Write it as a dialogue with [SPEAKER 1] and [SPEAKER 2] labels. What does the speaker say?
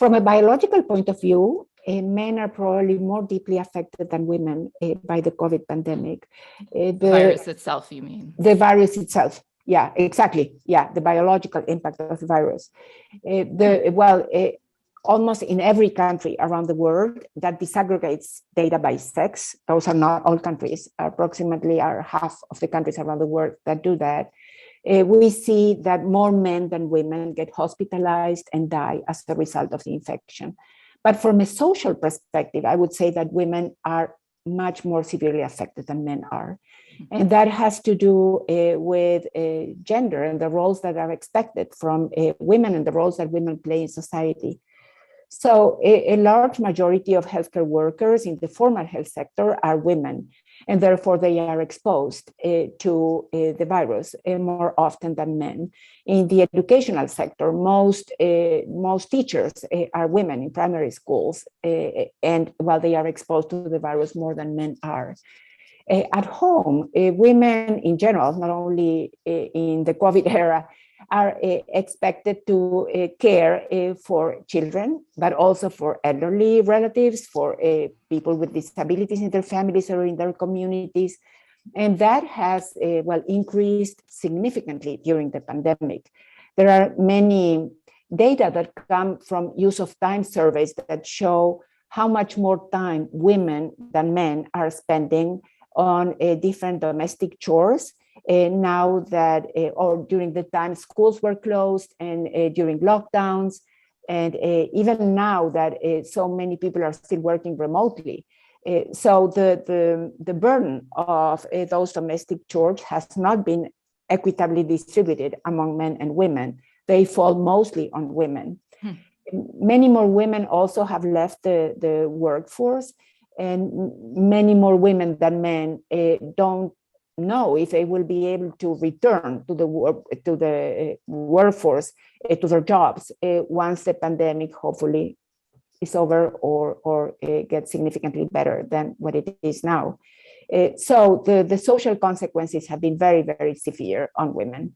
[SPEAKER 1] From a biological point of view, men are probably more deeply affected than women by the COVID pandemic.
[SPEAKER 2] The virus itself, you mean?
[SPEAKER 1] The virus itself. Yeah, exactly. Yeah, the biological impact of the virus. Almost in every country around the world that disaggregates data by sex, those are not all countries, approximately are half of the countries around the world that do that, we see that more men than women get hospitalized and die as a result of the infection. But from a social perspective, I would say that women are much more severely affected than men are. And that has to do with gender and the roles that are expected from women and the roles that women play in society. So a large majority of healthcare workers in the formal health sector are women, and therefore they are exposed to the virus more often than men. In the educational sector, most teachers are women in primary schools, and while they are exposed to the virus more than men are. At home, women in general, not only in the COVID era, are expected to care for children, but also for elderly relatives, for people with disabilities in their families or in their communities. And that has, increased significantly during the pandemic. There are many data that come from use of time surveys that show how much more time women than men are spending on different domestic chores. Now that, or during the time schools were closed and during lockdowns, and even now that so many people are still working remotely. So the burden of those domestic chores has not been equitably distributed among men and women. They fall mostly on women. Many more women also have left the workforce, and many more women than men don't know if they will be able to return to the workforce, to their jobs once the pandemic hopefully is over or gets significantly better than what it is now. So the social consequences have been very, very severe on women.